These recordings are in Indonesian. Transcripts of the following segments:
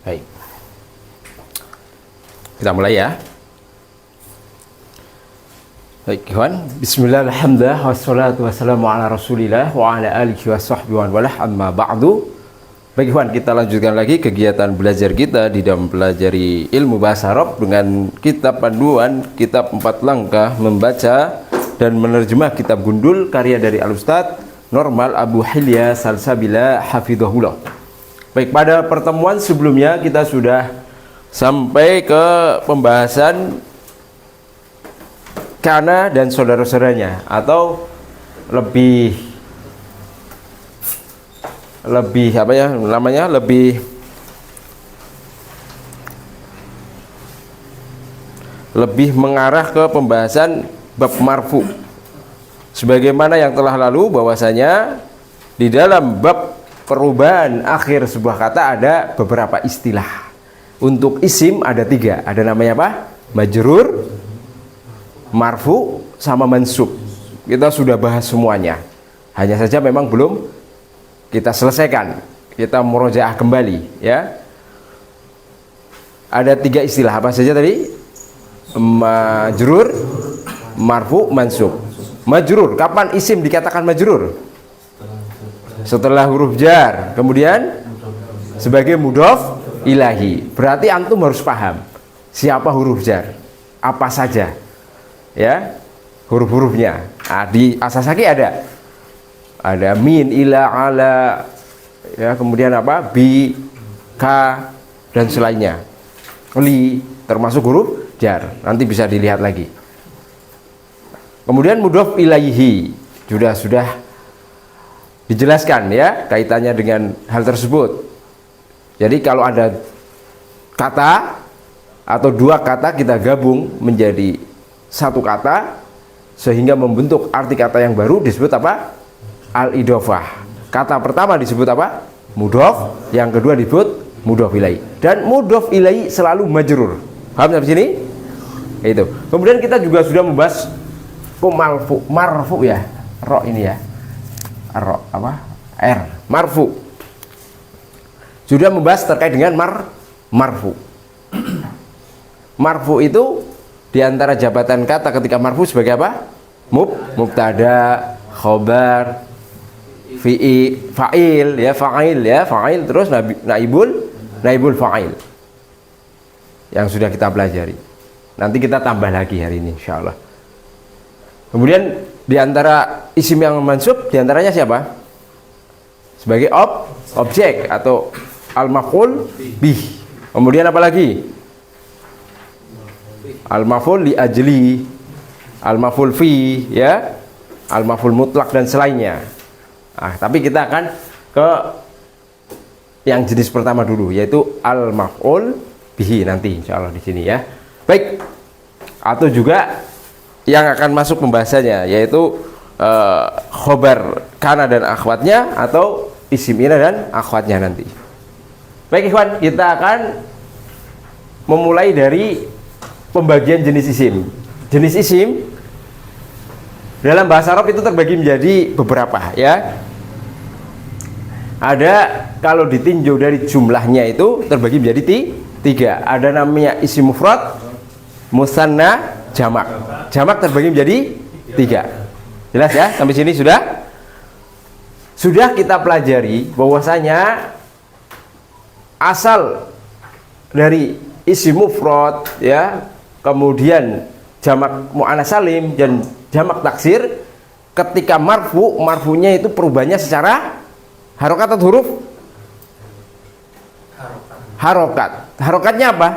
Baik. Kita mulai ya. Baik, ikhwan. Bismillah, alhamdulillah, wassalatu wassalamu ala rasulillah wa ala alihi wa sahbihi wa walah, amma ba'du. Baik, ikhwan, kita lanjutkan lagi kegiatan belajar kita di dalam pelajari ilmu bahasa Arab dengan kitab panduan, kitab 4 langkah membaca dan menerjemah kitab Gundul karya dari Al-Ustadz Normal Abu Hilya Salsabila hafidhahullah. Baik, pada pertemuan sebelumnya kita sudah sampai ke pembahasan kana dan saudara-saudaranya, atau lebih apa ya namanya, lebih mengarah ke pembahasan bab marfu. Sebagaimana yang telah lalu, bahwasanya di dalam bab perubahan akhir sebuah kata ada beberapa istilah. Untuk isim ada 3, ada namanya apa? Majrur, marfu, sama mansub. Kita sudah bahas semuanya, hanya saja memang belum kita selesaikan. Kita murojaah kembali ya. Ada 3 istilah, apa saja tadi? Majrur, marfu, mansub. Majrur, kapan isim dikatakan majrur? Setelah huruf jar, kemudian sebagai mudhof ilahi. Berarti antum harus paham siapa huruf jar, apa saja ya huruf-hurufnya. Nah, di asasaki ada min, ila, ala ya, kemudian apa, bi, ka, dan selainnya, li, termasuk huruf jar. Nanti bisa dilihat lagi. Kemudian mudhof ilaihi sudah dijelaskan ya kaitannya dengan hal tersebut. Jadi kalau ada kata atau 2 kata kita gabung menjadi 1 kata sehingga membentuk arti kata yang baru, disebut apa? Al-idhofah. Kata pertama disebut apa? Mudhof, yang kedua disebut mudhof ilaihi. Dan mudhof ilaihi selalu majrur. Paham sampai sini? Itu. Kemudian kita juga sudah membahas marfu ya. Ro ini ya. Ro apa? R. Marfu. Sudah membahas terkait dengan marfu. Marfu itu diantara jabatan kata ketika marfu sebagai apa? Mubtada, khobar, fa'il ya, fa'il, terus naibul fa'il yang sudah kita pelajari. Nanti kita tambah lagi hari ini insyaallah. Kemudian diantara isim yang mansub diantaranya siapa? Sebagai objek atau al-maf'ul bih. Kemudian apa lagi? Al-maf'ul li ajli, al-maf'ul fi ya, al-maf'ul mutlak dan selainnya. Nah, tapi kita akan ke yang jenis pertama dulu, yaitu al-maf'ul bihi nanti insyaallah di sini ya. Baik. Atau juga yang akan masuk pembahasannya yaitu khobar kana dan akhwatnya, atau isim ina dan akhwatnya nanti. Baik ikhwan, kita akan memulai dari pembagian jenis isim. Jenis isim dalam bahasa Arab itu terbagi menjadi beberapa ya. Ada, kalau ditinjau dari jumlahnya itu terbagi menjadi 3. Ada namanya isim mufrad, musanna, jamak. Jamak terbagi menjadi 3. Jelas ya? Sampai sini sudah kita pelajari bahwasanya asal dari isim mufrad ya, kemudian jamak muannats salim dan jamak taksir, ketika marfunya itu perubahannya secara harokat atau huruf? Harokat. Harokatnya apa?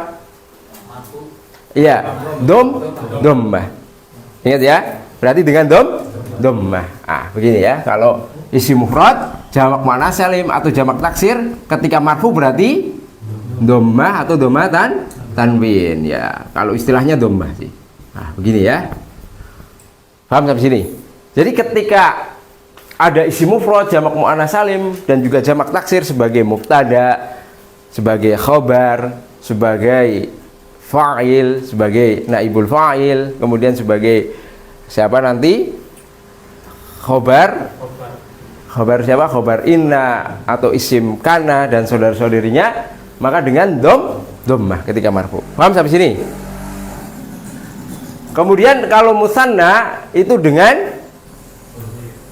Iya, dhammah. Ingat ya, berarti dengan dhammah. Ah, begini ya. Kalau isim mufrad, jamak muannats salim atau jamak taksir, ketika marfu berarti dhammah atau dhammah tanwin ya. Kalau istilahnya dhammah sih. Nah, begini ya. Paham sampai sini? Jadi ketika ada isim mufrad, jamak muannats salim dan juga jamak taksir sebagai mubtada, sebagai khobar, sebagai fa'il, sebagai naibul fa'il, kemudian sebagai siapa nanti? Khobar siapa? Khobar inna atau isim kana dan saudara-saudarinya, maka dengan dhammah ketika marfu. Paham sampai sini? Kemudian kalau musanna itu dengan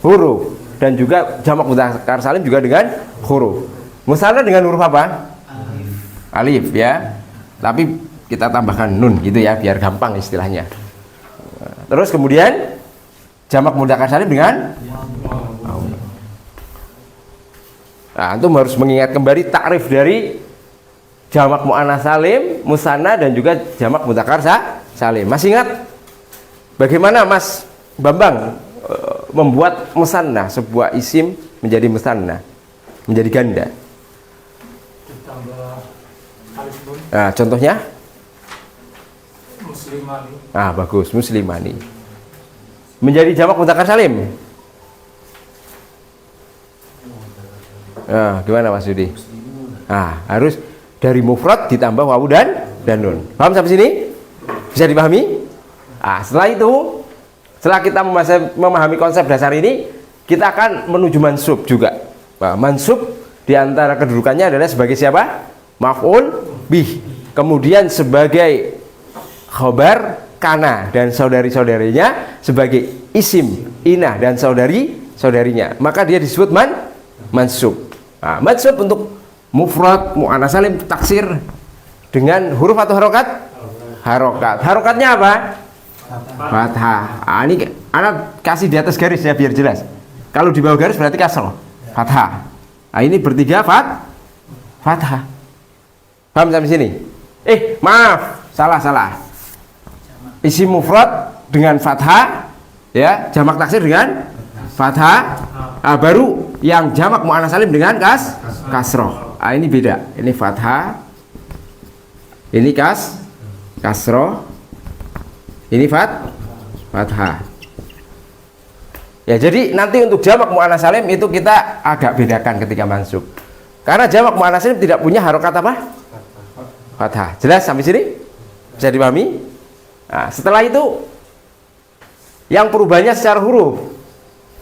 huruf, dan juga jamak mudzakkar salim juga dengan huruf. Musanna dengan huruf apa? Alif ya. Tapi kita tambahkan nun gitu ya biar gampang istilahnya. Terus kemudian jamak mudzakkar salim dengan antum harus mengingat kembali takrif dari jamak muannats salim, musanna dan juga jamak mudzakkar salim. Masih ingat bagaimana Mas Bambang membuat musanna, sebuah isim menjadi musanna, menjadi ganda? Nah, contohnya? Muslimani. Bagus, muslimani. Menjadi jamak mudzakkar salim. Gimana Mas Yudi? Harus dari mufrad ditambah wawu dan nun. Paham sampai sini? Bisa dipahami? Setelah itu, setelah kita memahami konsep dasar ini, kita akan menuju mansub juga. Mansub diantara kedudukannya adalah sebagai siapa? Maf'ul bih. Kemudian sebagai khobar kana dan saudari-saudarinya, sebagai isim inah dan saudari-saudarinya. Maka dia disebut mansub. Mansub untuk mufrad, muannats salim, taksir dengan huruf atau harokat? Harokat. Harokatnya apa? Fathah. Ini anak kasih di atas garis ya biar jelas. Kalau di bawah garis berarti kasroh. Fathah. Ini bertiga fathah. Paham sampai sini? Maaf, salah. Isim mufrad dengan fathah, ya, jamak taksir dengan fathah. Baru yang jamak muannats salim dengan kasroh. Ini beda. Ini fathah. Ini kasroh. Ini fathah. Ya, jadi nanti untuk jamak muannats salim itu kita agak bedakan ketika mansub. Karena jamak muannats salim tidak punya harokat apa? Fathah. Jelas sampai sini? Bisa dipahami? Setelah itu yang perubahannya secara huruf,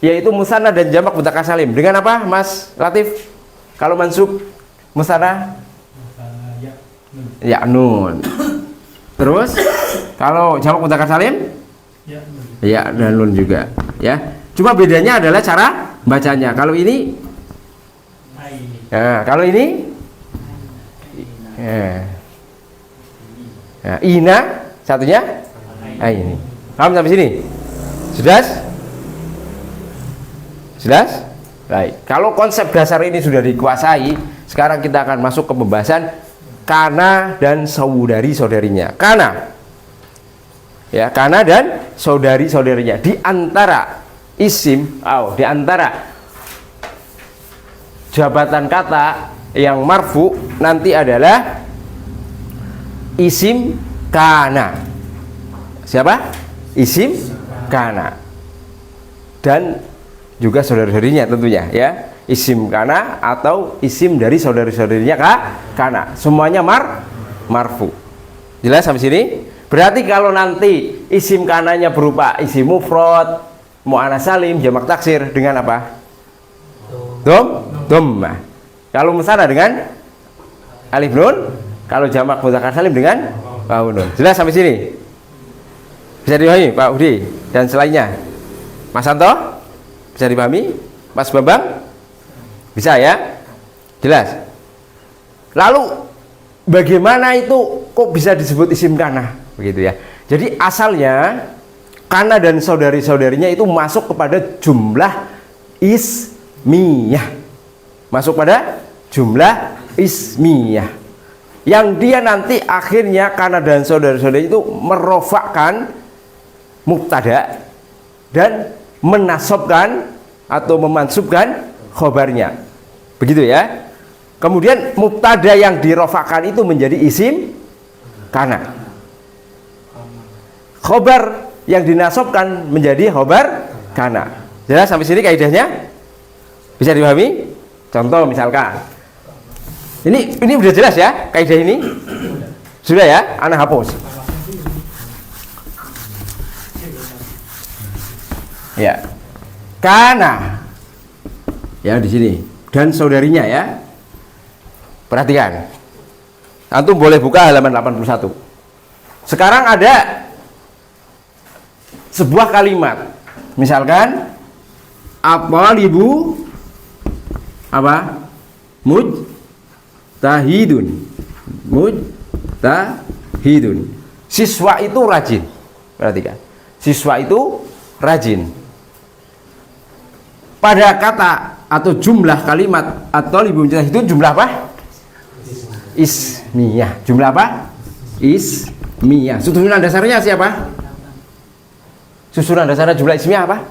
yaitu musanna dan jamak mudzakkar salim. Dengan apa, Mas Latif? Kalau mansub musanna? Ya nun. Terus kalau jamak mudzakkar salim? Ya dan nun juga. Ya. Cuma bedanya adalah cara bacanya. Kalau ini, kalau ini, ina, satunya ini. Paham sampai sini? Sudah? Baik. Kalau konsep dasar ini sudah dikuasai, sekarang kita akan masuk ke pembahasan kana dan saudari-saudarinya. Kana dan saudari-saudarinya di antara isim, di antara jabatan kata yang marfu nanti adalah isim kana. Siapa? Isim kana. Dan juga saudari-saudarinya tentunya ya. Isim kana atau isim dari saudari-saudarinya kana. Semuanya marfu. Jelas sampai sini? Berarti kalau nanti isim kananya berupa isim mufrad, muannats salim, jamak taksir dengan apa? Dhammah. Kalau musanna dengan alif nun, kalau jamak mudzakkar salim dengan wawu nun. Jelas sampai sini? Bisa dipahami Pak Budi dan selainnya? Mas Santo? Bisa dipahami? Mas Bambang? Bisa ya? Jelas? Lalu bagaimana itu kok bisa disebut isim kana? Begitu ya. Jadi asalnya kana dan saudari-saudarinya itu masuk kepada jumlah ismiyah. Masuk pada jumlah ismiyah. Yang dia nanti akhirnya kana dan saudari-saudari itu merofakkan mubtada dan menasobkan atau memansubkan khobarnya. Begitu ya. Kemudian mubtada yang dirofakkan itu menjadi isim kana. Khobar yang dinasobkan menjadi khobar kana. Jelas sampai sini kaidahnya? Bisa dipahami? Contoh misalkan. Ini sudah jelas ya kaidah ini? Sudah ya? Ana hapus. Ya. Kana. Ya di sini dan saudarinya ya. Perhatikan. Antum boleh buka halaman 81. Sekarang ada sebuah kalimat. Misalkan at-thalibu apa? Mujtahidun. Mujtahidun. Siswa itu rajin. Perhatikan. Siswa itu rajin. Pada kata atau jumlah kalimat at-thalibu mujtahidun, jumlah apa? Ismiyah. Jumlah apa? Ismiyah. Susunan dasarnya siapa? Susunan dasarnya jumlah ismiyah apa?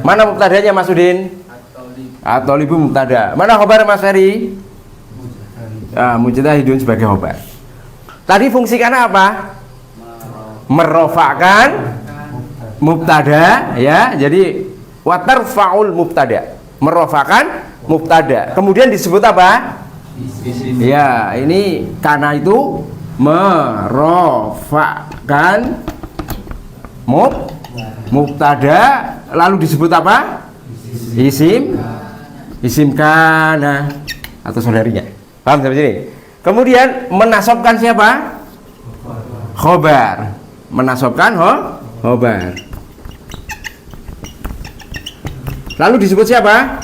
Mana mubtadanya Mas Udin? At-thalibu mubtada. Mana khobar Mas Ferry? Mujtahidun sebagai khobar. Tadi fungsi kana apa? Merofakkan mubtada, ya. Jadi watarfaul mubtada. Merofakkan mubtada. Kemudian disebut apa? Ya, ini kana itu merofakkan mubtada, lalu disebut apa? Isim kana atau saudarinya. Paham sampai sini? Kemudian menasobkan siapa? Khobar. Menasobkan khobar. Lalu disebut siapa?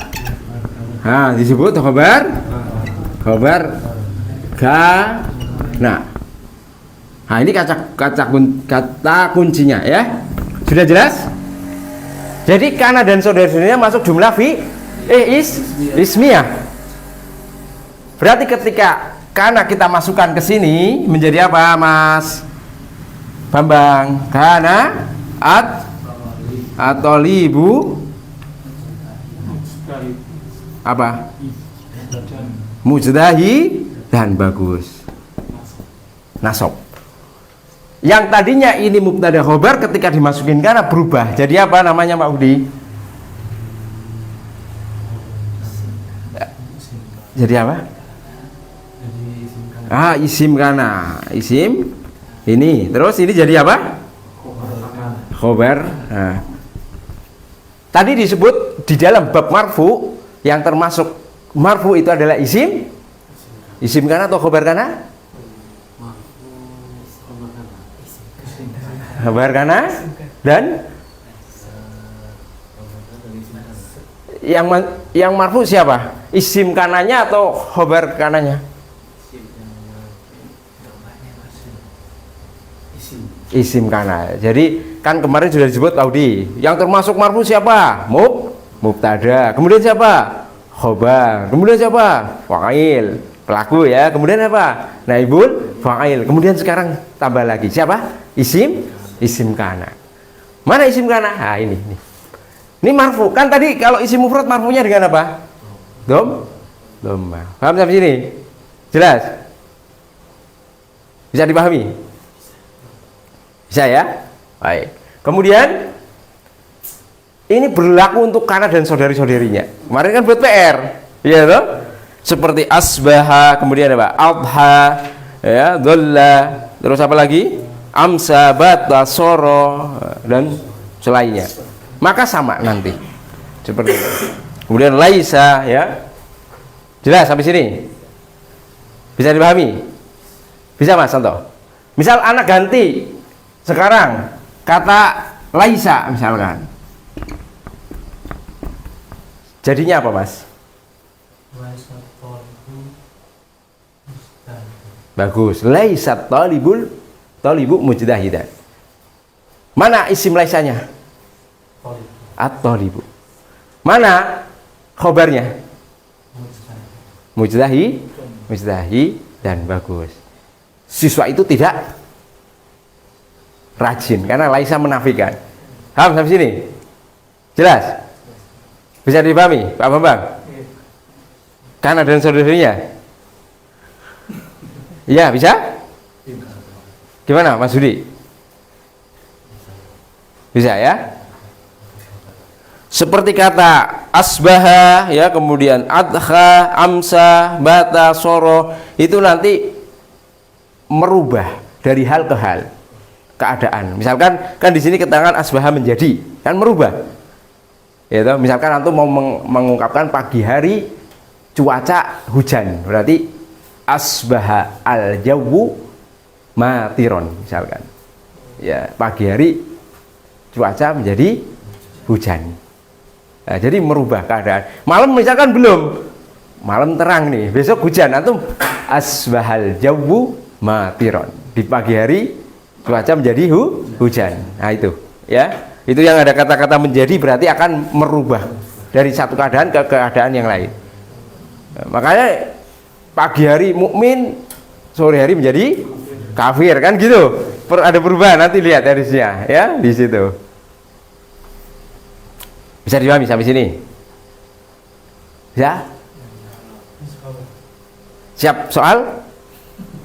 Disebut khobar kana. Nah, ini kata kuncinya, ya. Sudah jelas? Jadi kana dan saudara-saudaranya masuk jumlah ismiyah. Berarti ketika kana kita masukkan ke sini menjadi apa, Mas Bambang? Kana at-thalibu apa? Mujtahi dan bagus. Nasab. Yang tadinya ini mubtada khobar ketika dimasukin kana berubah. Jadi apa namanya Pak Udi? Jadi apa? Isim kana. Isim ini. Terus ini jadi apa? Khobar. Nah. Tadi disebut di dalam bab marfu yang termasuk marfu itu adalah isim kana atau khobar kana? Khobar kana dan yang marfu siapa? Isim kananya atau khobar kananya? Isim kana. Jadi kan kemarin sudah disebut Audi. Yang termasuk marfu siapa? Mubtada. Kemudian siapa? Khobar. Kemudian siapa? Fa'il. Pelaku, ya. Kemudian apa? Naibul fa'il. Kemudian sekarang tambah lagi siapa? Isim kana. Mana isim kana? Nah, ini. Ini marfu. Kan tadi kalau isim mufrad marfunya dengan apa? Dhamma. Paham sampai sini? Jelas? Bisa dipahami? Bisa, ya? Baik. Kemudian ini berlaku untuk kana dan saudari-saudarinya. Kemarin kan buat PR, iya toh? Seperti asbaha, kemudian apa? Adha, ya, dhalla, terus apa lagi? Amsa, bata, soro, dan selainnya. Maka sama nanti. Seperti itu. Kemudian laisa, ya. Jelas sampai sini? Bisa dipahami? Bisa Mas Santo? Misal anak ganti sekarang kata laisa misalkan. Jadinya apa, Mas? Bagus. Laisat thalibu mujtahidan. Mana isim laisanya? At-thalibu. Mana khobarnya? Mujtahi dan bagus. Siswa itu tidak rajin karena laisa menafikan. Paham sampai sini? Jelas? Bisa dipahami, Pak Bambang? Kana dan saudarinya? Iya, bisa? Gimana, Mas Budi? Bisa, ya? Seperti kata asbaha, ya, kemudian adha, amsa, bata, soro, itu nanti merubah dari hal ke hal keadaan. Misalkan kan di sini keterangan asbaha menjadi, kan merubah. Ya, toh? Misalkan antum mau mengungkapkan pagi hari cuaca hujan, berarti asbaha al jawu matiron misalkan. Ya, pagi hari cuaca menjadi hujan. Nah, jadi merubah keadaan. Malam misalkan belum, malam terang nih, besok hujan, antum asbahal jawu matiron. Di pagi hari cuaca menjadi hujan. Nah itu, ya. Itu yang ada kata-kata menjadi berarti akan merubah dari satu keadaan ke keadaan yang lain. Nah, makanya pagi hari mukmin, sore hari menjadi kafir kan gitu. Ada perubahan, nanti lihat hadisnya ya di situ. Bisa dipahami sampai sini? Ya? Siap soal?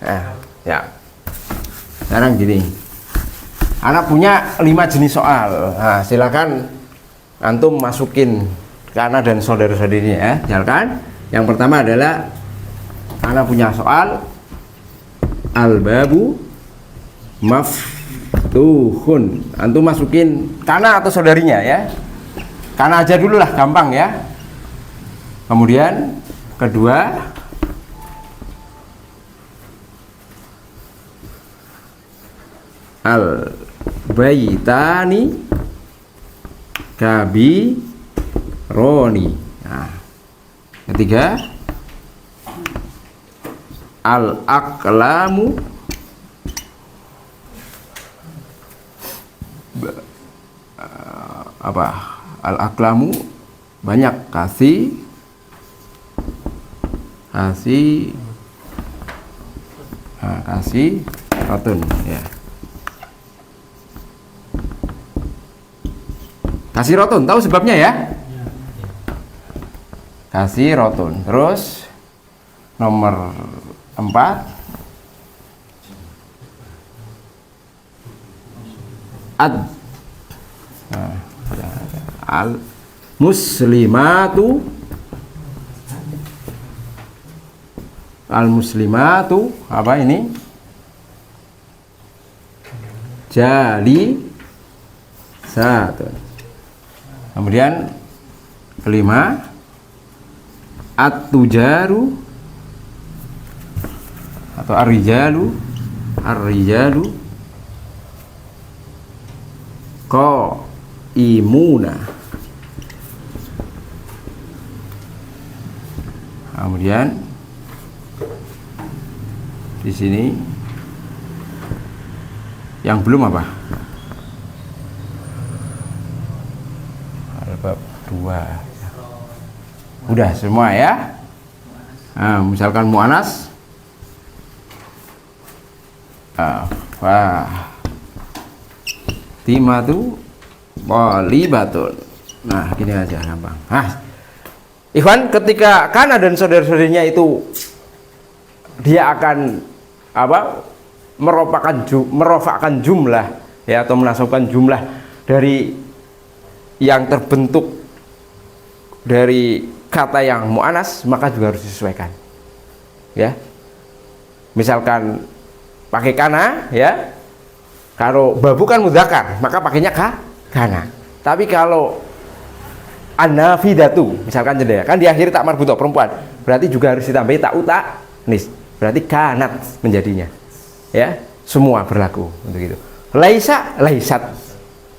Nah, ya. Sekarang gini. Anak punya 5 jenis soal. Nah, silakan antum masukin Kana dan saudara-saudarinya ya. Silakan. Yang pertama adalah anak punya soal al-babu maftuhun. Antum masukin Kana atau saudarinya ya. Kana aja dulu lah, gampang ya. Kemudian kedua al-baitani kabironi. Nah, ketiga al-aqlamu al-aqlamu banyak, kasih rotun ya. Kasih rotun, tahu sebabnya ya? Kasih rotun. Terus nomor 4 al muslimatu apa ini? Jali satu. Kemudian kelima at-tujaru atau ar-rijalu qaimuna. Kemudian di sini yang belum apa? Bab 2. Udah semua ya. Nah, misalkan muannas timatu walibatun. Nah, gini aja gampang. Ikhwan, ketika Kana dan saudara-saudaranya itu dia akan merofakkan jumlah ya, atau menasabkan jumlah dari yang terbentuk dari kata yang mu'anas, maka juga harus disesuaikan ya. Misalkan pakai kana ya, kalau babu kan mudzakkar maka pakainya kana. Tapi kalau an-nafidatu misalkan jeda kan di akhir tak marbutoh perempuan, berarti juga harus ditambahi ta'uta nis, berarti kanat menjadinya ya. Semua berlaku untuk itu. Laisa laisat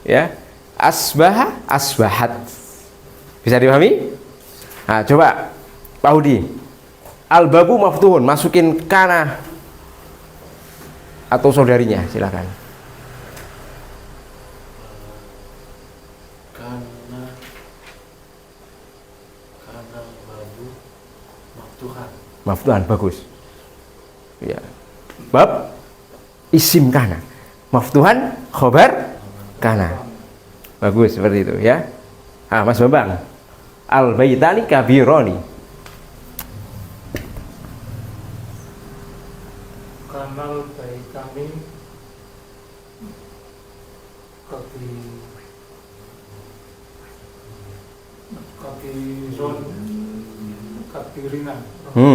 ya. Asbaha asbahat. Bisa dipahami? Nah, coba Pak Hudi, al-babu maftuhun, masukin kana atau saudarinya, silakan. Kana babu maftuhan. Maftuhan, bagus ya. Bab isim kana, maftuhan khobar kana, bagus seperti itu ya. Mas Bambang, al-baitani kabironi. Kanal baitani kabirina.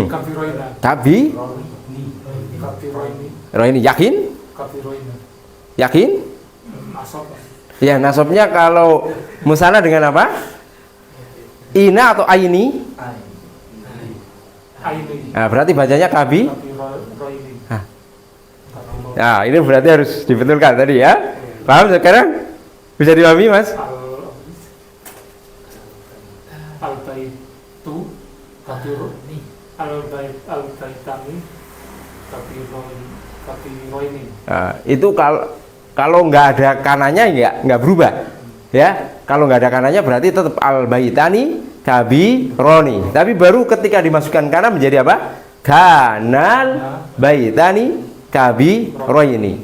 Kabiroina. Roini yakin? Kabiroina. Yakin? Nasab. Ya, nasabnya kalau musana dengan apa? Ina atau aini? Aini. Nah, berarti bacanya kabi. Kafiroini. Hah. Nah, ini berarti harus dibetulkan tadi ya. Paham sekarang? Bisa dipahami, Mas? Al-Baitu Kafironi. Al-Baitani Kafiroini. Nah, itu kalau nggak ada kanannya nggak berubah ya. Kalau nggak ada kanannya berarti tetap al baitani kabi roni, tapi baru ketika dimasukkan kanan menjadi apa? Kanal baitani kabi roini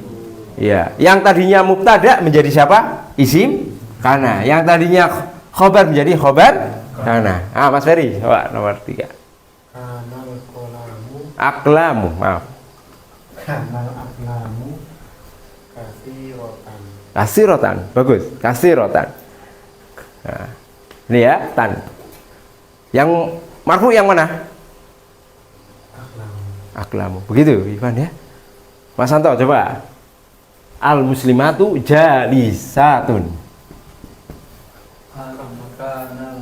ya. Yang tadinya mubtada menjadi siapa? Isim kana. Yang tadinya khobar menjadi khobar kana. Mas Ferry coba nomor 3. Kanal kolamu, Aklamu, maaf, kanal aklamu, kasirotan. kasirotan, bagus, kasirotan. Nah, ini ya tan. Yang marfu yang mana? Aklamu. Aklamu. Begitu, Ivan ya. Mas Santo coba. Al muslimatu jalisatun. Kanal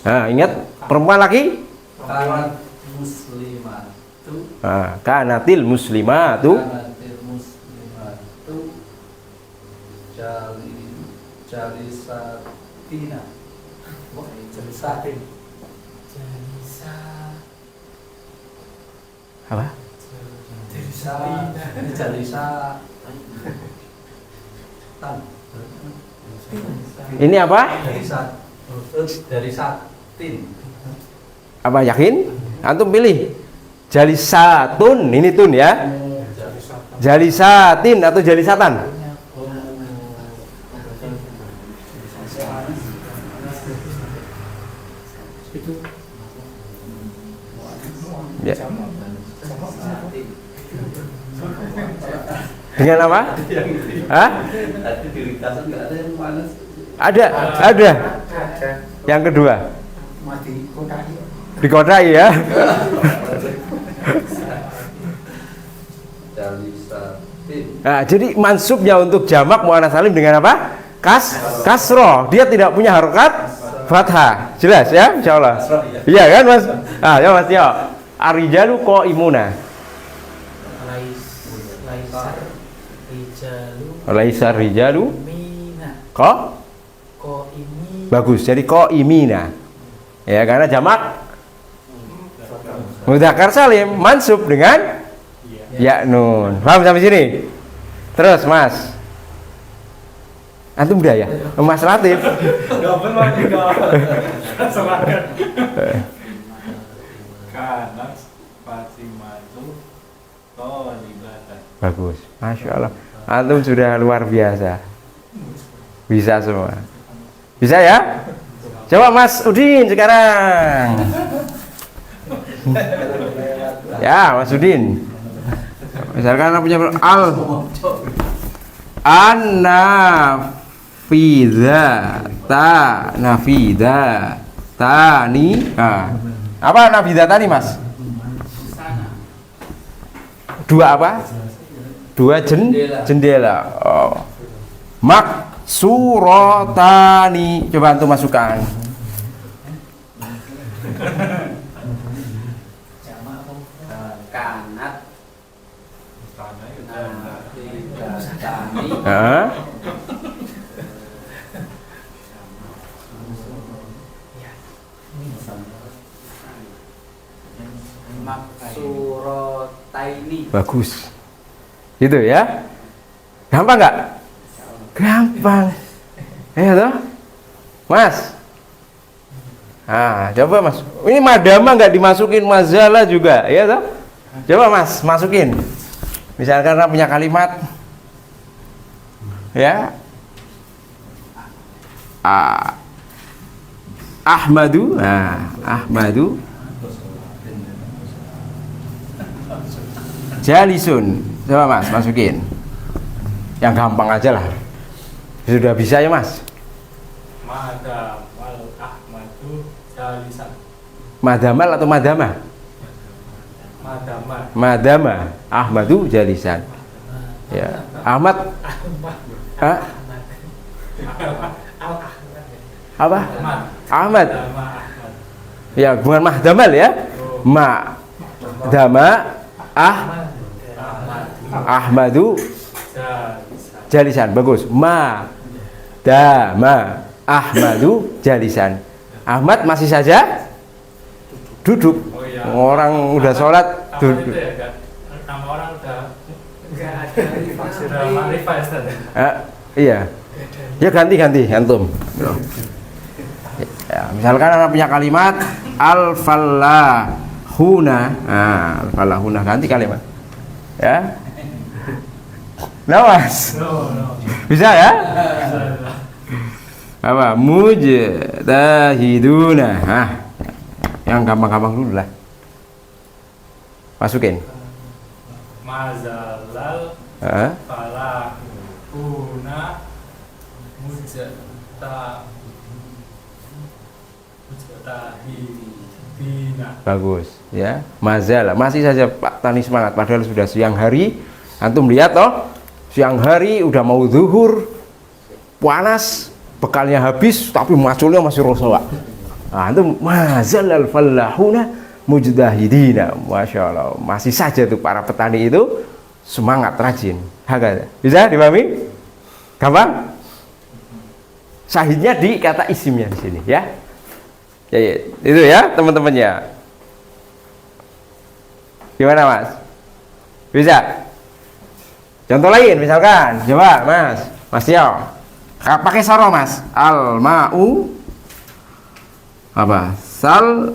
Nah, ingat perempuan laki? kanat muslimatu. Nah, kanatil muslimatu. Kanatil muslimatu. Jalisatina. Jalisatin. Apa? Jalisa. Tan. Ini apa? Dari satin. Apa yakin? Antum pilih. Jalisatun, ini tun ya. Jalisatin atau jalisatan? Itu Ya. Dengan apa? Hah? Tadi di ringkasan nggak ada yang panas. Ada. Ada. Yang kedua, Mati kota. dikotai ya. Jalisatin. Nah, jadi mansubnya untuk jamak muannats salim dengan apa? Kasroh. Dia tidak punya harokat fathah. Jelas ya, insyaallah. Iya kan, Mas? Ah, ya Mas ya. Arijalu qaimuna. Laisar rijalu Laisar rijalu mina ko ko ini bagus. Jadi qaimina. Ya, karena jamak mudzakkar salim mansub dengan ya nun. Paham sampai sini? Terus, Mas. Antum udah ya? Mas Latif. Kanas Fatimatu Tolibatan. Bagus. Masya Allah. Antum sudah luar biasa. Bisa semua. Bisa ya? Coba Mas Udin sekarang. Ya, Mas Udin. Misalkan punya al an-nafiza ta nafiza tani. Nah, apa nafiza tani, Mas? Dua apa? Dua jendela. Oh. Maksurotani. Coba antum masukkan. Kanat. Tani. Hah? Maksurotaini. Bagus. Gitu ya. Gampang nggak? Gampang. Toh? Mas. Nah, coba Mas. Ini madama nggak dimasukin mazalah juga, ya toh? Coba Mas, masukin. Misalkan punya kalimat ya. Ahmadu, Ahmadu jalisun. Coba Mas, masukin. Yang gampang aja lah. Sudah bisa ya Mas? Madamal Ahmadu Jalisan. Madamal atau madama? Madama. Madama Ahmadu jalisan. Ya, Ahmad. Hah? Apa? Ahmad. Madama Ahmad. Ya, bukan mahdamal ya. dama Ahmad Ahmadu Jalisan jalisan. Bagus. Ma dama Ahmadu jalisan. Ahmad masih saja duduk. Oh iya. Orang udah sholat Apa itu duduk. ya Kak? Nama orang udah Enggak ada sudah makrifah ya Ustaz? Iya. Ya ganti antum. Ya, misalkan Anda punya kalimat al-fallahuna. Al-fallahuna ganti kalimat. Ya. Nah, Mas. No. Bisa ya? Bisa. Apa? Mujtahiduna. Yang gampang-gampang dulu lah. Masukin. Mazalal Hah? falahuna mujtahidina. Bagus ya. Mazal masih saja Pak Tani semangat padahal sudah siang hari. Antum lihat toh, siang hari udah mau zuhur, panas, bekalnya habis tapi maculnya masih rosoa. Nah, antum mazal al falahuna mujtahidina. Masya Allah, masih saja tuh para petani itu semangat rajin. Hakada. Bisa dipahami? Gampang? Syahidnya di kata isimnya di sini ya. Ya, itu ya teman-temannya. Gimana Mas? Bisa? Contoh lain misalkan, coba Mas Tio, pakai soro Mas. Al ma'u apa? Sal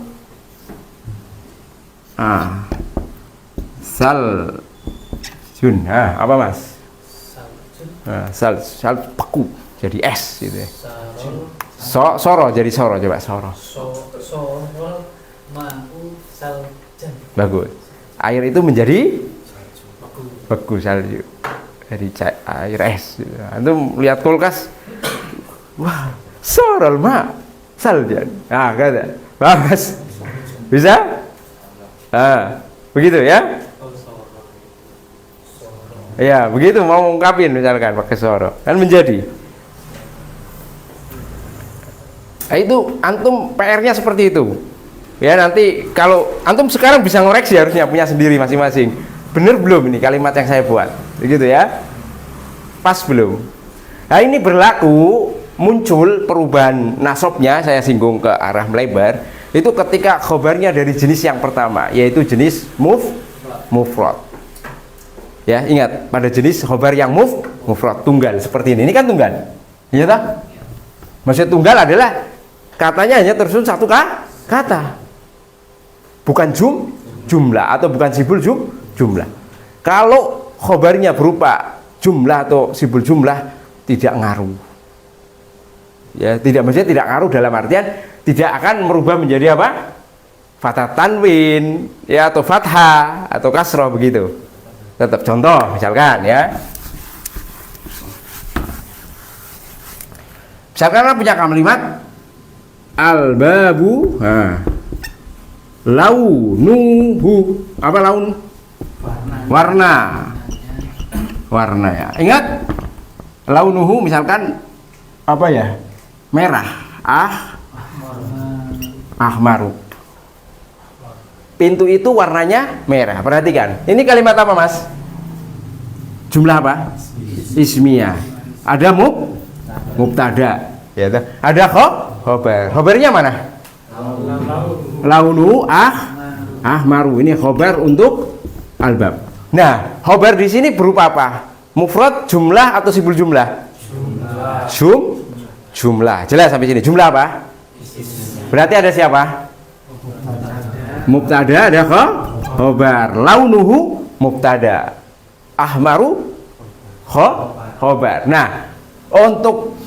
jun. Apa Mas? Saljun Sal paku jadi es gitu ya. Sarol Soro jadi soro, coba soro. Sorol Ma'u Saljan Bagus. Air itu menjadi Baku beku salju. Jadi air es. Antum lihat kulkas, wah, sorol ma saljan. Kata, bagus. Bisa? Begitu ya? Ya, begitu mau ungkapin misalkan pakai soro, kan menjadi. Nah, itu antum PR-nya seperti itu. Ya, nanti kalau antum sekarang bisa ngoreksi harusnya punya sendiri masing-masing. Bener belum ini kalimat yang saya buat? Begitu ya? Pas belum? Nah, ini berlaku muncul perubahan nasabnya, saya singgung ke arah melebar, itu ketika khobarnya dari jenis yang pertama, yaitu jenis mufrad. Ya, ingat pada jenis khobar yang mufrad tunggal seperti ini. Ini kan tunggal. Iya tak? Maksud tunggal adalah katanya hanya tersusun satu kata. Bukan jumlah atau bukan sibul jumlah. Kalau khobarnya berupa jumlah atau sibul jumlah tidak ngaruh. Ya, maksudnya tidak ngaruh dalam artian tidak akan merubah menjadi apa? Fathah tanwin ya atau fathah atau kasroh begitu. Tetap contoh misalkan ya. Misalkan kita punya kalimat al-babu, launuhu, apa laun? Warna ya. Ingat launuhu misalkan apa ya? Merah, ahmaru. Pintu itu warnanya merah. Perhatikan. Ini kalimat apa, Mas? Jumlah apa? Ismiyah. Ada mubtada. Ya, ada khobar. Khobarnya mana? Launu ahmaru. Ini khobar untuk albab. Nah, khobar di sini berupa apa? Mufrad, jumlah atau sibul jumlah? Jumlah. Jelas sampai sini. Jumlah apa? Berarti ada siapa? Mubtada, ada khobar. Launuhu mubtada. Ahmaru khobar. Nah, untuk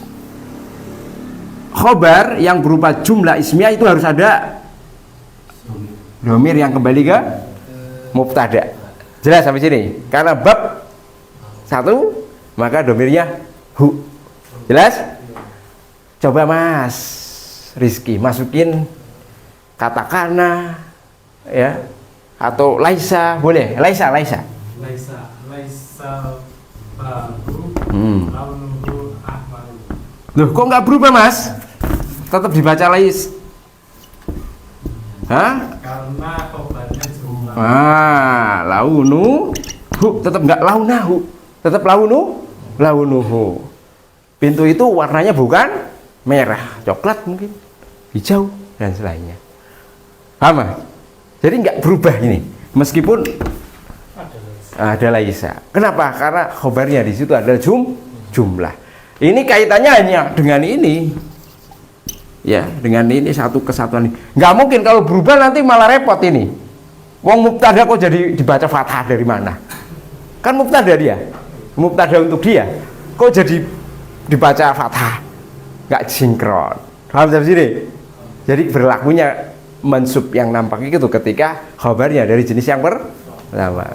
khobar yang berupa jumlah ismiyah itu harus ada dhamir yang kembali ke mubtada. Jelas sampai sini. Karena bab satu, maka dhamirnya hu. Jelas? Coba Mas Rizky masukin kata kana ya atau laisa, boleh? Laisa babu launuhu ahmaru. Loh, kok nggak berubah Mas? Tetap dibaca lais. Hah? Karena khobarnya jumlah. Launu hu, tetap enggak launahu, tetap launuhu. Pintu itu warnanya bukan merah, coklat mungkin, hijau dan selainnya. Paham? Jadi enggak berubah ini, meskipun ada laisa. Kenapa? Karena khobarnya di situ adalah jumlah. Ini kaitannya hanya dengan ini, ya, dengan ini satu kesatuan ini. Nggak mungkin kalau berubah nanti malah repot ini. Wong mubtada kok jadi dibaca fathah dari mana? Kan mubtada dia, mubtada untuk dia. Kok jadi dibaca fathah? Nggak sinkron. Paham sampai sini? Jadi berlakunya mansub yang nampak itu ketika khabarnya dari jenis yang pertama.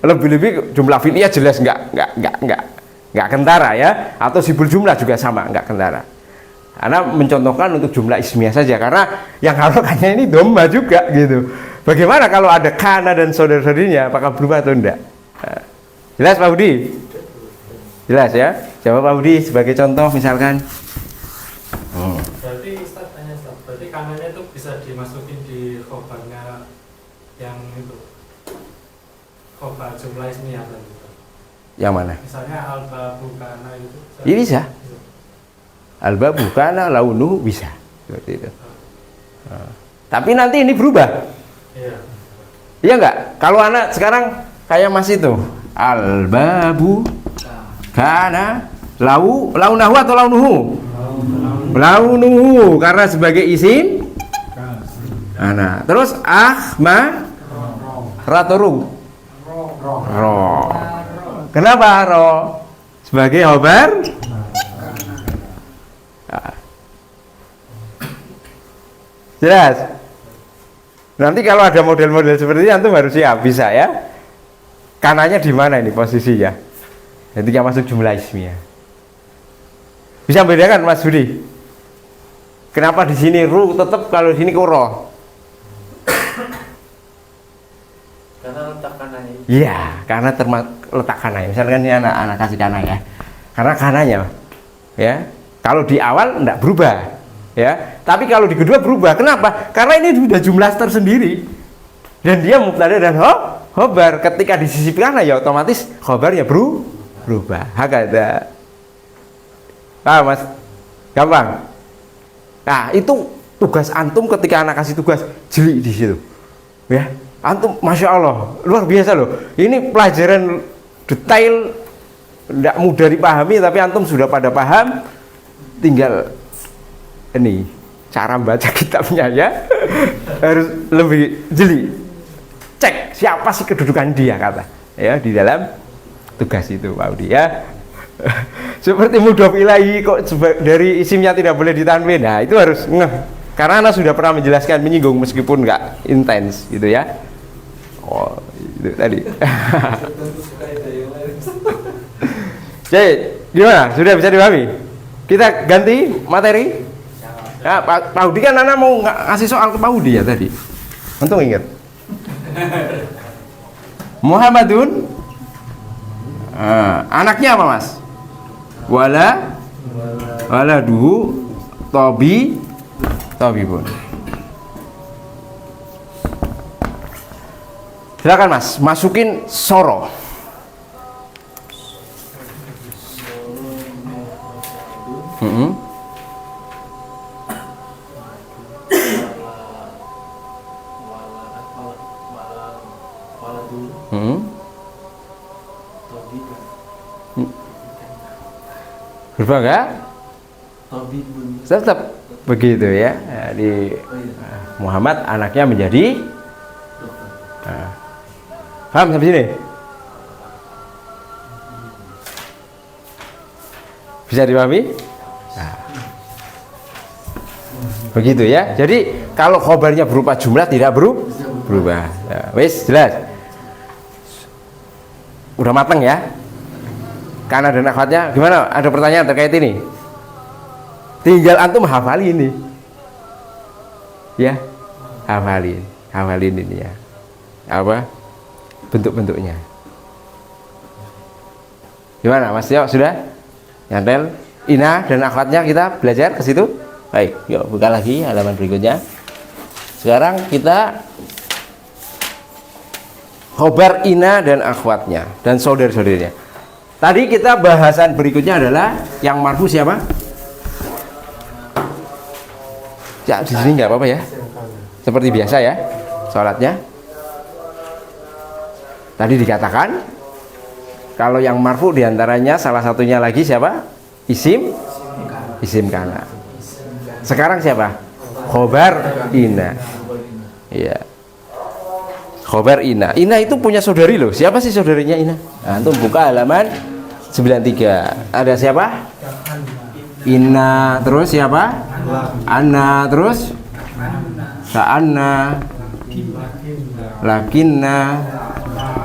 Lebih-lebih jumlah fi'liyah jelas nggak kentara ya, atau sibul jumlah juga sama nggak kentara. Karena mencontohkan untuk jumlah ismiyah saja, karena yang harokannya ini domba juga gitu. Bagaimana kalau ada kana dan saudara-saudarinya, apakah berubah atau enggak? Nah, jelas Pak Budi? Jelas ya? Jawab Pak Budi sebagai contoh misalkan. Berarti Ustaz tanya Ustaz, berarti kanannya itu bisa dimasukin di khobarnya yang itu, khobar jumlah ismiyah tadi. Yang mana? Misalnya al-babu kana itu. Ini bisa. Al-babu kana launuhu bisa. Seperti itu. Nah, tapi nanti ini berubah. Iya. Iya enggak? Kalau anak sekarang kayak Mas itu, al-babu kana launahu atau launuhu? Launuhu, karena sebagai isim anak. Terus ratoru. Ro. Kenapa ro? Sebagai khobar? Jelas? Nanti kalau ada model-model seperti ini antum harus siap, bisa ya. Kanannya di mana ini posisinya? Ketika masuk jumlah ismiyah. Bisa membedakan Mas Budi? Kenapa di sini ru tetap, kalau di sini kuro? Karena letak kanannya. Iya, karena letak kanannya. Misalkan ini anak kasih kanan ya. Karena kanannya ya. Kalau di awal enggak berubah. Ya, tapi kalau di kedua berubah. Kenapa? Karena ini sudah jumlah tersendiri dan dia mubtada dan khobar. Ketika disisipkan ya otomatis khobarnya berubah. Hakada. Paham Mas? Gampang. Nah, itu tugas antum ketika anak kasih tugas jeli di situ. Ya, antum masya Allah luar biasa loh. Ini pelajaran detail, tidak mudah dipahami, tapi antum sudah pada paham. Tinggal ini cara membaca kitabnya ya, harus lebih jeli. Cek siapa sih kedudukan dia kata ya di dalam tugas itu Pak Udi ya. Seperti mudhof ilahi kok dari isimnya tidak boleh ditanwin. Nah itu harus ngeh, karena Anda sudah pernah menjelaskan, menyinggung meskipun nggak intens gitu ya. Oh itu tadi. Jadi gimana, sudah bisa dipahami? Kita ganti materi. Ya, Pak Udi kan Nana mau ngasih soal ke Pak Udi ya tadi. Untung ingat. Muhammadun. Anaknya apa Mas? Waladuhu Tobibun. Silakan Mas, masukin soro. Berubah enggak? Tetap begitu ya. Di Muhammad anaknya menjadi paham sampai sini? Bisa dipahami? Begitu ya. Jadi kalau khobarnya berupa jumlah tidak berubah. Wes jelas. Udah mateng ya. Kana dan akhwatnya gimana? Ada pertanyaan terkait ini? Tinggal antum hafalin ini. Ya. Hafalin ini ya. Apa? Bentuk-bentuknya. Gimana Mas Yo, sudah? Nyantel Ina dan akhwatnya kita belajar ke situ? Baik, yuk buka lagi halaman berikutnya. Sekarang kita khobar ina dan akhwatnya dan saudara-saudaranya. Tadi kita bahasan berikutnya adalah yang marfu siapa? Ya di sini nggak apa-apa ya, seperti biasa ya sholatnya. Tadi dikatakan kalau yang marfu diantaranya salah satunya lagi siapa? Isim kana. Sekarang siapa? Khobar ina. Iya. Khobar ina. Ina itu punya saudari loh. Siapa sih saudarinya ina? Nah, antum buka halaman 93. Ada siapa? Ina, terus siapa? Anna, terus Sa'anna, Lakinna,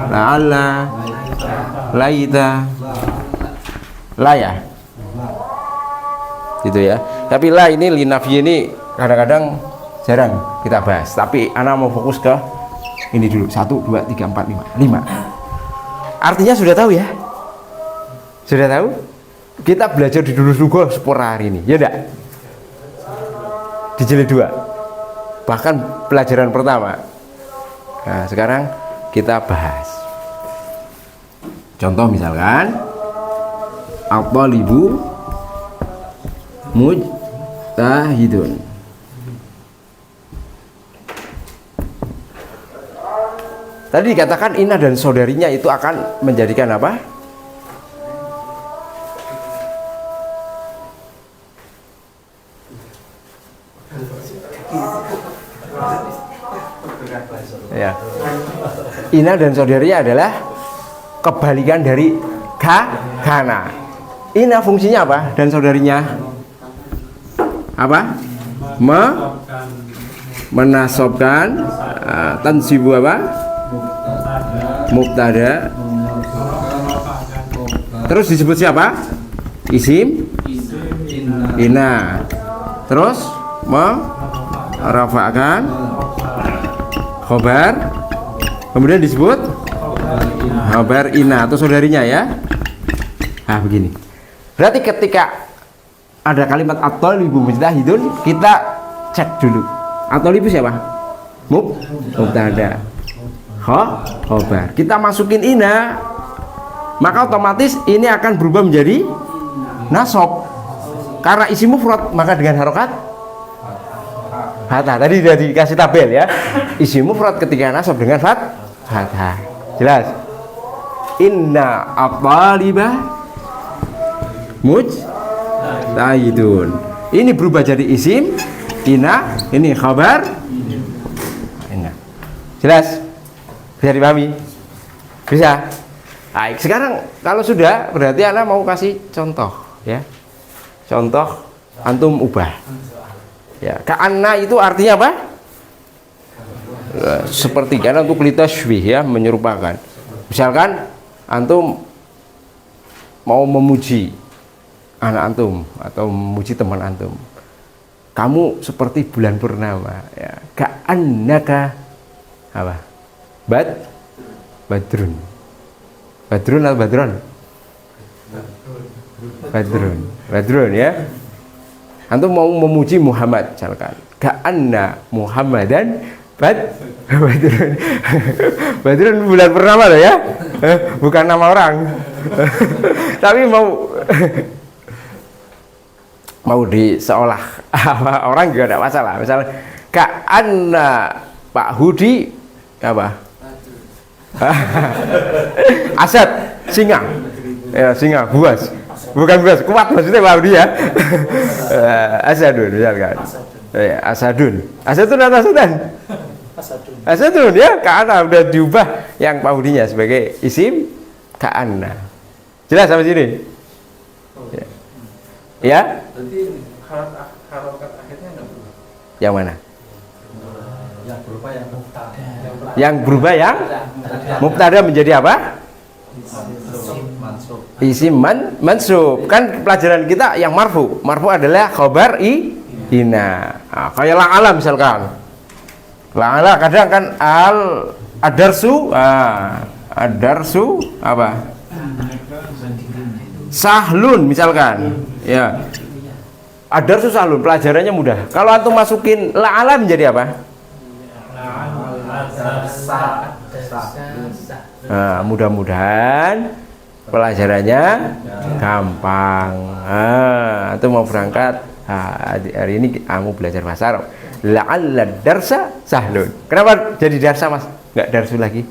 La'alla, Laita, La ya? Gitu ya. Tapi la ini linafi ini kadang-kadang jarang kita bahas. Tapi ana mau fokus ke ini dulu. 1, 2, 3, 4, 5. Artinya sudah tahu ya? Sudah tahu? Kita belajar di Durus Lugha sepura hari ini, ya enggak? Di jilid 2. Bahkan pelajaran pertama. Nah, sekarang kita bahas. Contoh misalkan at-thalibu mujtahidun. Tadi dikatakan Ina dan saudarinya itu akan menjadikan apa? Ya. Ina dan saudarinya adalah kebalikan dari kana. Ina fungsinya apa? Dan saudarinya apa? Menasobkan tansibu apa? Mubtada. Terus disebut siapa? Isim ina. Terus merafa'kan khobar. Kemudian disebut khobar ina atau saudarinya ya. Nah begini. Berarti ketika ada kalimat at-thalibu mujtahidun, kita cek dulu. At-thalibu siapa? Mubtada. Khobar. Kita masukin ina, maka otomatis ini akan berubah menjadi nasab. Karena isim mufrad, maka dengan harokat fathah. Tadi sudah dikasih tabel ya. Isim mufrad ketika nasab dengan fathah. Jelas? Inna at-thaliba mujtahidun. Ini berubah jadi isim ina, ini khabar ina. Jelas? Bisa dipahami? Bisa? Baik, sekarang kalau sudah berarti Anda mau kasih contoh ya. Contoh antum ubah. Ya, ka'anna itu artinya apa? Seperti karena untuk litasybih ya, menyerupakan. Misalkan antum mau memuji anak antum atau memuji teman antum. Kamu seperti bulan purnama ya. Ka'annaka apa? Badrun. Badrun atau badron? Badrun ya. Antum mau memuji Muhammad misalkan. Ka'anna Muhammadan Badrun. Badrun bulan purnama loh ya. Bukan nama orang. Tapi mau diseolah orang juga tidak masalah. Misalnya ka'anna Pak Hudi apa? Asad, singa. Ya, singa, buas. Bukan buas, kuat maksudnya Pak Hudi ya. Asadun misalkan. Ya, Asadun. Asadun atau Asadan? Asadun ya, ka'anna udah diubah yang Pak Hudinya sebagai isim ka'anna. Jelas sampai sini? Ya. Ya? Berarti harokat akhirnya nggak berubah. Yang mana? Yang berubah yang mubtada. Yang berubah yang mubtada menjadi apa? Isim mansub. Kan pelajaran kita yang marfu. Marfu adalah khobar ina. Nah, kayak la'ala misalkan. La'ala kadang kan ad-darsu. Ad-darsu apa? Sahlun misalkan. Ya. Ad-darsu sahlun, pelajarannya mudah. Kalau antum masukin la'ala menjadi apa? Nah, mudah-mudahan pelajarannya gampang. Itu mau berangkat hari ini kamu belajar bahasa Arab. La'alla darsa sahlun. Kenapa jadi darsa mas? Nggak darsu lagi?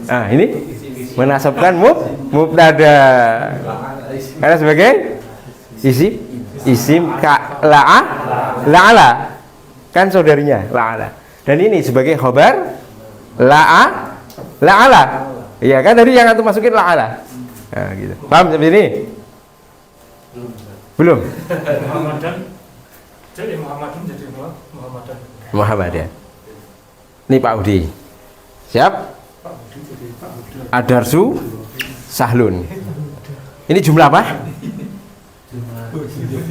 Ini menasabkan mubtada. Karena sebagai isim la'ala kan saudarinya la'ala. Dan ini sebagai khobar la'ala. Iya kan tadi yang antum masukin la'ala. Nah, gitu. Paham sampai ini? Belum. Muhammadan. Jadi Muhammadan jadi Muhammadan. Muhammadan. Ini Pak Udi. Siap? Adarsu sahlun. Ini jumlah apa?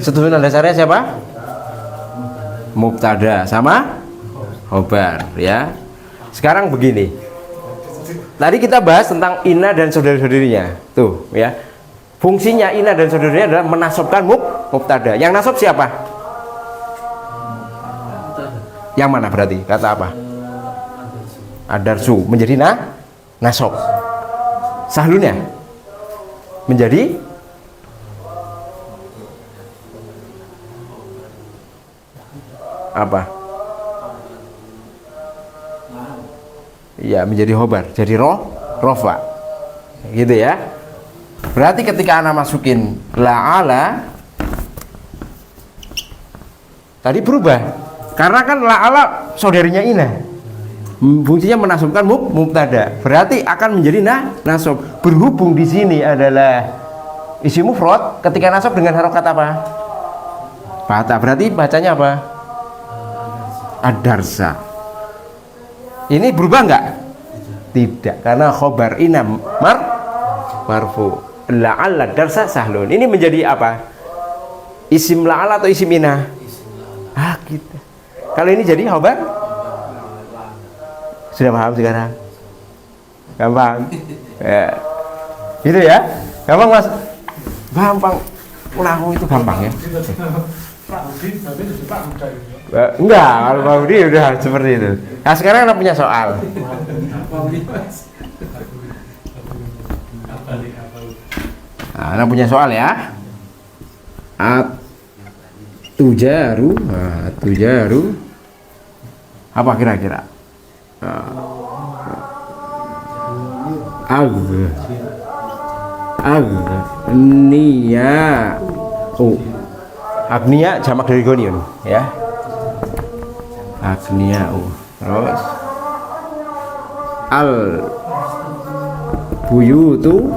Susunan dasarnya siapa? Mubtada sama khobar ya. Sekarang begini. Tadi kita bahas tentang inna dan saudara-saudarinya. Tuh ya. Fungsinya inna dan saudarinya adalah menasabkan mubtada. Yang nasab siapa? Yang mana berarti? Kata apa? Adarsu menjadi nasab. Sahlunnya menjadi apa? Iya, menjadi khobar, jadi rofa. Gitu ya. Berarti ketika ana masukin la'ala tadi berubah. Karena kan la'ala saudarinya ina. Fungsinya menasabkan mubtada. Berarti akan menjadi nasab. Berhubung di sini adalah isim mufrad, ketika nasab dengan harokat apa? Fatah. Berarti bacanya apa? Adarsa. Ini berubah enggak? Tidak, karena khobar ina marfu. La'alla darsa sahlun. Ini menjadi apa? Isim la'ala atau isim ina? Gitu. Kalau ini jadi khobar? Sudah paham sekarang? Gampang? Ya. Gitu ya? Gampang mas? Gampang. Nahu itu gampang ya? Enggak, kalau Pak Budi udah seperti itu. Nah sekarang Anda punya soal. Nah, Anda punya soal ya? Tujaru apa kira-kira? Agniya. Agniya jamak dari goniun ya. Agniya. Terus al buyutu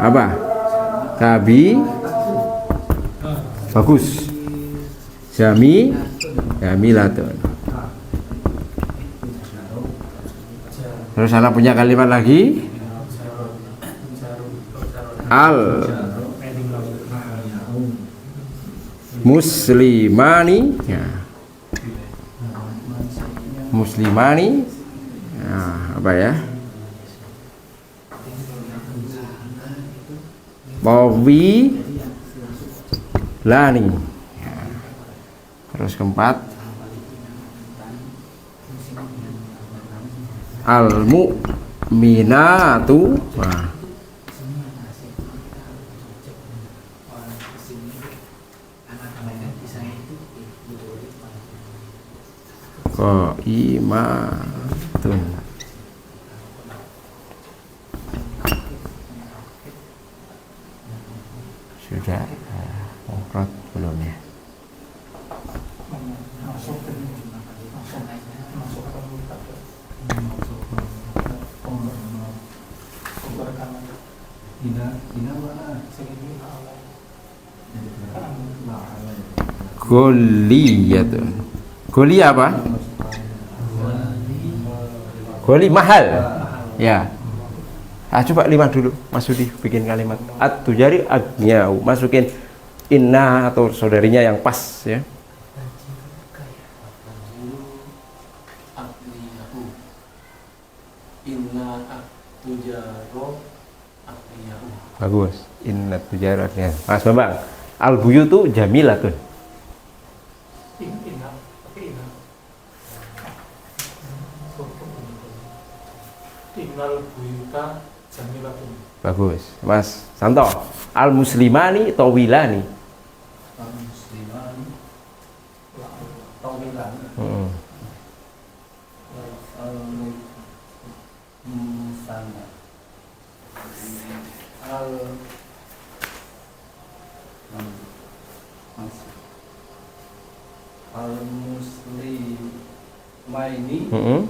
apa? Bagus. Jamilatun. Terus saya punya kalimat lagi. Al muslimani ya. Muslimani ya, apa ya? Bawi lani ya. Terus keempat al mu'minatu nah. Qaimatun. Sudah mufrad belum ya? Goliyatun. Goli apa? Goli mahal. Ya. Coba 5 dulu. Mas Sudi bikin kalimat. At-tujari agnyau. Masukin inna atau saudarinya yang pas ya. Inna at-tujaro agnyau. Bagus. Inna tujaratnya. Mas Bambang, al buyutu jamilatun. Inna, tapi inna. Innal buyuta jamilatun. Bagus. Mas Santo, al muslimani tawilani. Musliman tawilan Hmm. sana al al muslimaini Hmm.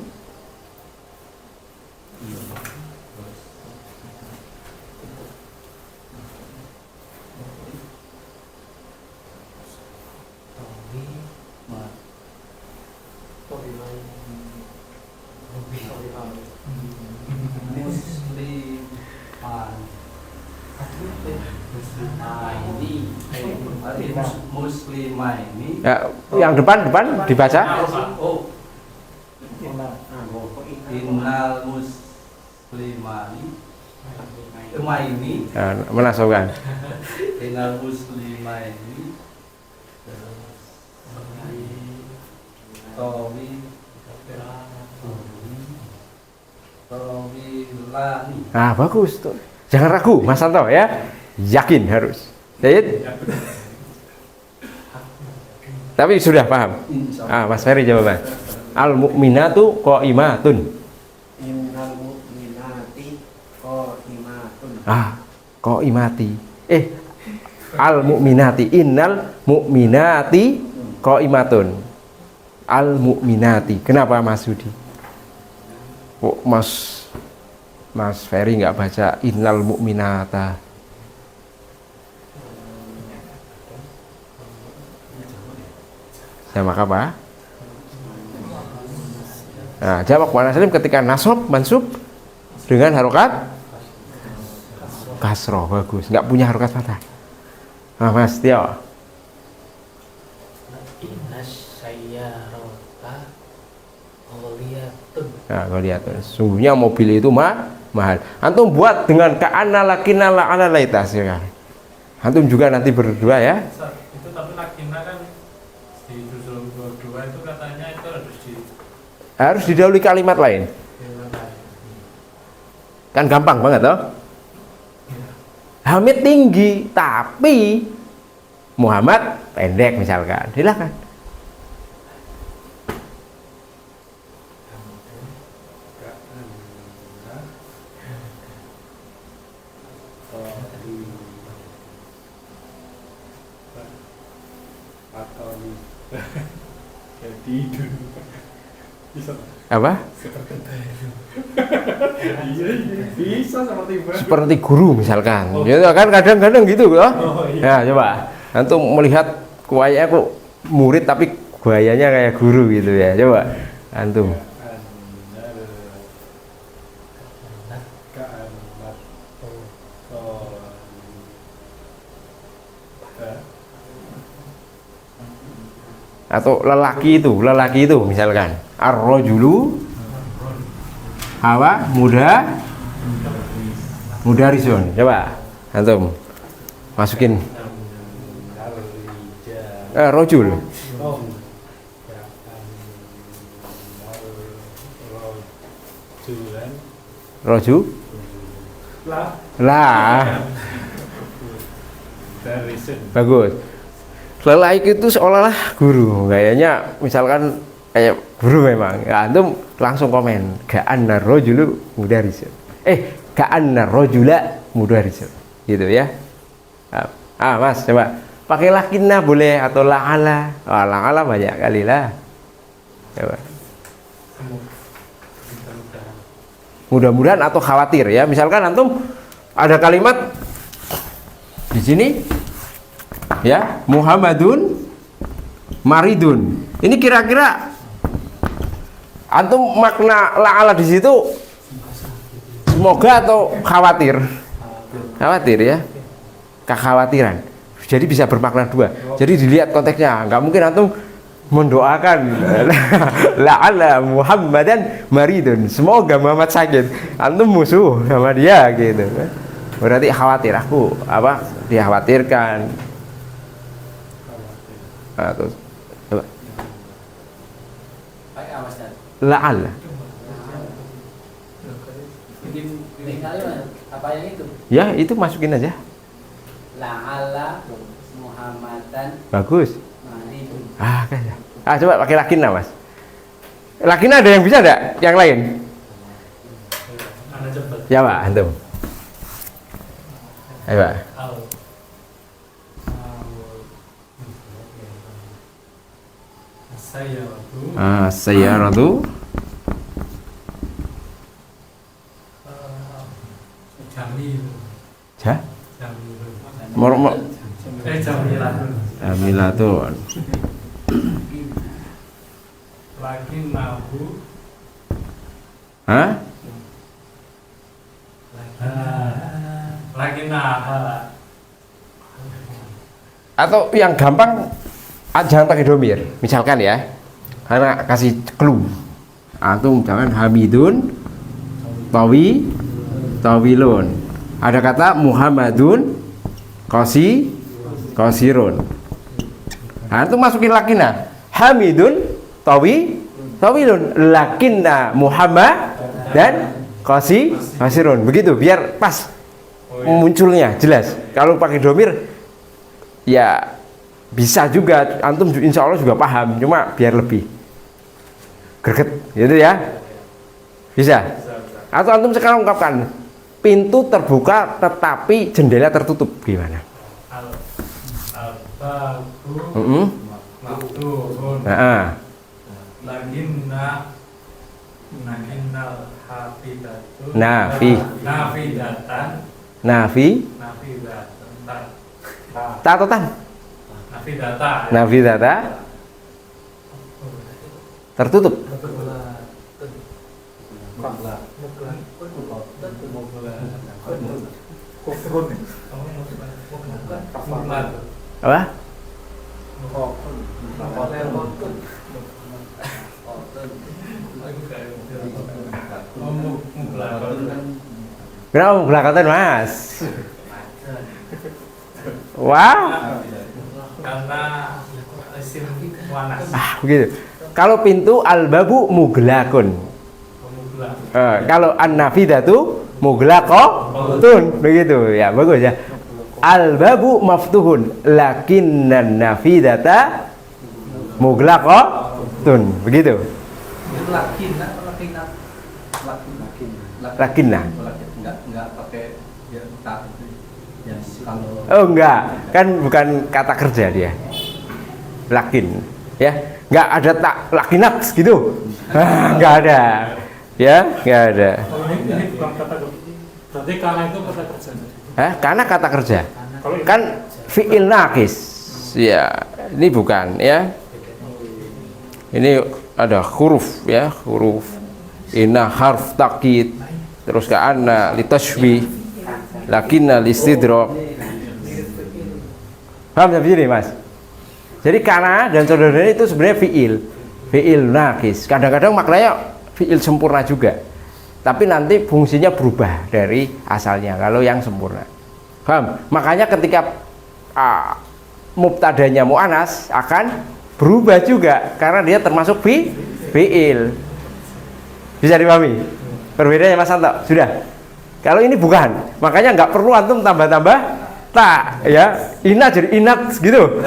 Muslimaini. Ya, yang depan dibaca. Oh, Innal innal muslimani. Maini. Ya, menasabkan. Innal muslimaini. Tawilani. Nah, bagus tuh. Jangan ragu, Mas Santo ya. Yakin harus. Jahit? Tapi sudah paham. Ah, Mas Ferry jawaban. Al mukminatu qaimatun. innal mu'minati qaimatun. Ah, qaimati. Al mukminati, innal mukminati qaimatun. Al mukminati. Kenapa Mas Yudi? Kok Mas Ferry nggak baca innal mukminata? Sama apa? Nah, jamak muannats salim ketika nasab mansub dengan harokat kasroh, bagus. Nggak punya harokat fathah. Nah, Mas Tio. Inna sayyarata ghaliyatun. Nah, kalau lihat, sungguhnya mobil itu mahal. Antum buat dengan ka'anna lakina la'ala laitas ya. Antum juga nanti berdua ya. Itu tapi lakina kan di juzul 22 itu katanya itu Harus didahului kalimat lain. Kan gampang banget toh. Hamid tinggi tapi Muhammad pendek misalkan. Silakan. tidur. Bisa. Apa? Iya, bisa seperti Mbak. Seperti guru misalkan. Ya kan kadang-kadang gitu loh. Oh, iya. Nah, coba antum melihat kuayanya kok murid tapi gayanya kayak guru gitu ya. Coba antum. Atau lelaki itu misalkan ar-rajulu hawa muda rizon. Coba antum masukin rojul roju lah bagus. Lelaki itu seolah-olah guru, kayaknya misalkan kayak guru memang. Ya, antum langsung komen, ka'anna rajulu mudarrisun. Ka'anna rajula mudarrisun. Gitu ya. Mas coba pakai lakinna boleh atau la'ala. La'ala banyak kali lah. Coba. Mudah-mudahan atau khawatir ya. Misalkan antum ada kalimat di sini ya, Muhammadun maridun. Ini kira-kira antum makna la'ala di situ semoga atau khawatir? Khawatir ya. Kekhawatiran. Jadi bisa bermakna dua. Jadi dilihat konteksnya. Nggak mungkin antum mendoakan la'ala Muhammadan maridun. Semoga Muhammad sakit. Antum musuh sama dia gitu. Berarti khawatir, aku apa dikhawatirkan. Nah, terus coba Pakai apa Ustaz? la'alla. Ini kali apa yang itu? Ya, itu masukin aja. La'ala Muhammadan Bagus. Malidun. Kayaknya. Coba pakai lakinna, Mas. Lakinna ada yang bisa enggak? Yang lain? Anda cepat. Ya, Pak, antum. Ayo, Pak. Sayyaratu Jamil. ja Jamil. mor Jamilatun. jamilatun. Lagi nahu. Hah? Lagi naha. Atau yang gampang jangan pakai domir. Misalkan ya, karena kasih clue. Antum jangan hamidun, tawilun. Ada kata Muhammadun, qasirun. Antum masukin lakinna. Hamidun, tawilun. Lakinna Muhammad dan qasirun. Begitu biar pas munculnya jelas. Kalau pakai domir ya bisa juga, antum insya Allah juga paham, cuma biar lebih greget gitu ya, bisa. Atau antum sekarang ungkapkan pintu terbuka tetapi jendela tertutup, gimana? Al-babu maftuhun. Lakinnal hafidatu nafidatan nafidata tertutup. Apa? Kenapa belakang, Mas? Wah, karena isim wanas. begitu. Kalau pintu al-babu muglakun. Kalau an-nafidatu muglaqatun, begitu ya, bagus ya. Al-babu maftuhun, lakinnan nafidata muglaqatun, begitu. Itu lakinna. Enggak pakai ya tak ya kalau Oh enggak, kan bukan kata kerja dia. Lakin, ya, enggak ada tak lakinat gitu. Enggak ada, ya, enggak ada. Kalau ini bukan kata kerja. Berarti karena itu kata kerja. Karena kata kerja. Kan fi'il naqis. Ya, ini bukan, ya. Ini ada huruf, ya, huruf. Inna harf takkid, terus ke anna litashbih, lakinna listidrak. Paham sampai sini, Mas? Jadi karena dan saudaranya itu sebenarnya fi'il naqis. Kadang-kadang maknanya fi'il sempurna juga. Tapi nanti fungsinya berubah dari asalnya kalau yang sempurna. Paham? Makanya ketika mubtadanya mu'anas akan berubah juga karena dia termasuk fi'il. Bisa dipahami perbedaannya, Mas Santo? Sudah. Kalau ini bukan, makanya nggak perlu antum tambah-tambah tak, ya. Ina jadi inat gitu.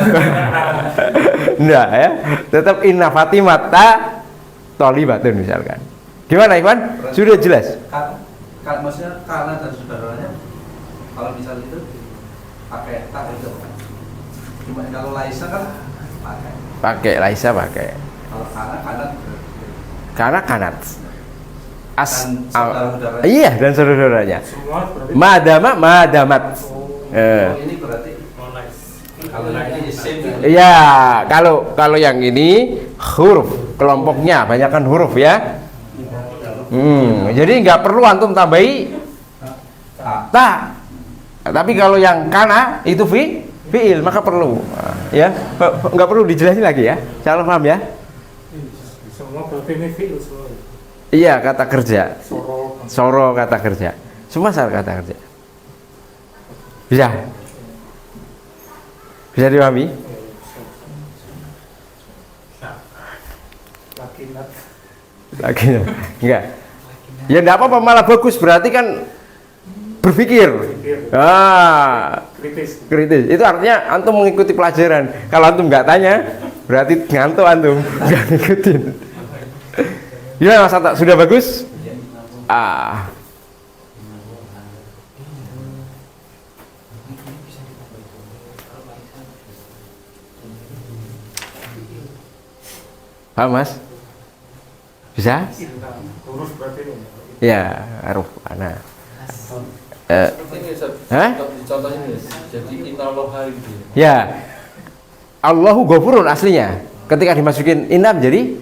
Enggak, ya. Tetap inna Fatimah ta tholibatun misalkan. Gimana, Iwan? Sudah jelas? kan maksudnya karena dan saudaranya kalau misal itu pakai tak itu cuma kalau Laisa kan Pakai Laisa pakai. kalau kanat Karena kanat. dan saudara-saudaranya. Iya, dan saudara-saudaranya. Semua berarti Madamat. Ini berarti wanas. kalau lagi isim Iya, kalau yang ini huruf, kelompoknya banyakkan huruf ya. Jadi nggak perlu antum tambahi ta. Tapi kalau yang kana itu fi'il maka perlu, ya. Nggak perlu dijelasin lagi ya. Salah paham ya? Semua berarti ini fi'il semua. Iya, kata kerja. Soro. Soro kata kerja. Semua salah kata kerja. Bisa? Bisa dipahami? Lakinat. Lagi enggak? Ya enggak apa-apa, malah bagus, berarti kan berpikir. Kritis. Kritis. Itu artinya antum mengikuti pelajaran. Kalau antum nggak tanya, berarti ngantuk antum, nggak ngikutin. Gimana Mas Atta? Sudah bagus? Paham Mas? Bisa? Huruf berarti ini. Ya, aruf ana. Ini Hah? contohnya nih, jadi innallaha gitu. Ya. Allahu ghafurun aslinya. Ketika dimasukin inam jadi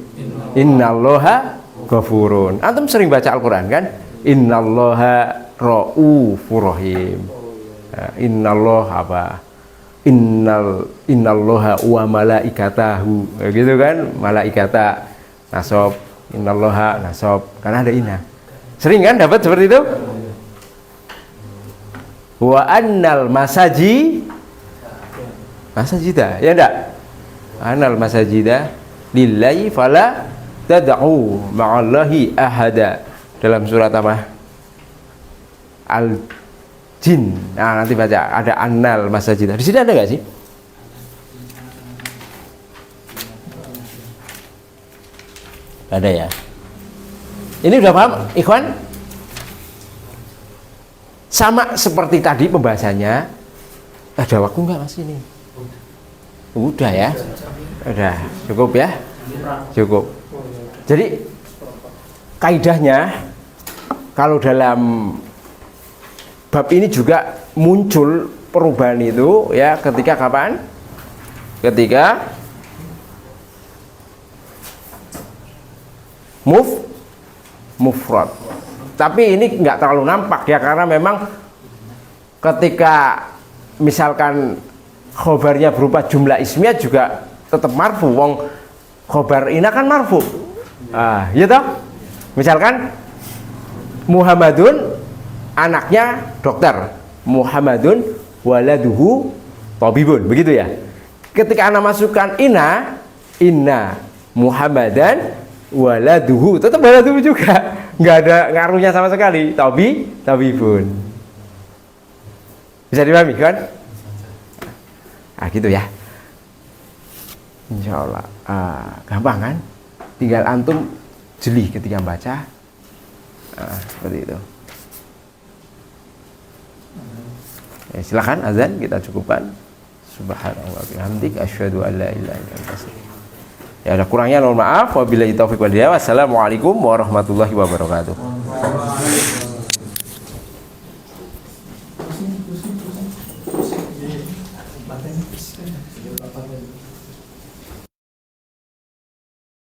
innallaha ghafurun. Antum sering baca Al-Qur'an kan? Innallaha raufur rahim. Innallah apa? Innallaha wa malaikatahu. Gitu kan? Malaikata nasab, innallaha nasab. Karena ada inna. Sering kan dapat seperti itu? Wa annal masajida, ya enggak? Annal masajida lillahi fala tad'u ma'allahi ahada. Dalam surat apa? Al-Jin. Nah, nanti baca ada annal masajida. Di sini ada enggak sih? Ada ya. Ini udah paham, ikhwan? Sama seperti tadi pembahasannya. Ada waktu enggak Mas ini? Udah ya. Udah, cukup ya? Cukup. Jadi kaidahnya kalau dalam bab ini juga muncul perubahan itu ya ketika kapan? Ketika mufrad. Tapi ini nggak terlalu nampak ya, karena memang ketika misalkan khobarnya berupa jumlah ismiyah juga tetap marfu. Wong khobar ina kan marfu. Ya toh? Misalkan Muhammadun anaknya dokter, Muhammadun waladuhu tabibun, begitu ya. Ketika ana masukkan inna Muhammadan waladuhu, tetap waladuhu juga, nggak ada ngaruhnya sama sekali. Tabibun. Bisa dipahami kan? Gitu ya. Insya Allah gampang kan? Tinggal antum jeli ketika baca. Seperti itu. Ya, silakan azan kita cukupkan. Subhanallah bihamdik asyhadu an la ilaha illa anta astaghfiruka. Ya ada kurangnya mohon maaf. Wabillahi taufiq wal hidayah. Wassalamualaikum warahmatullahi wabarakatuh.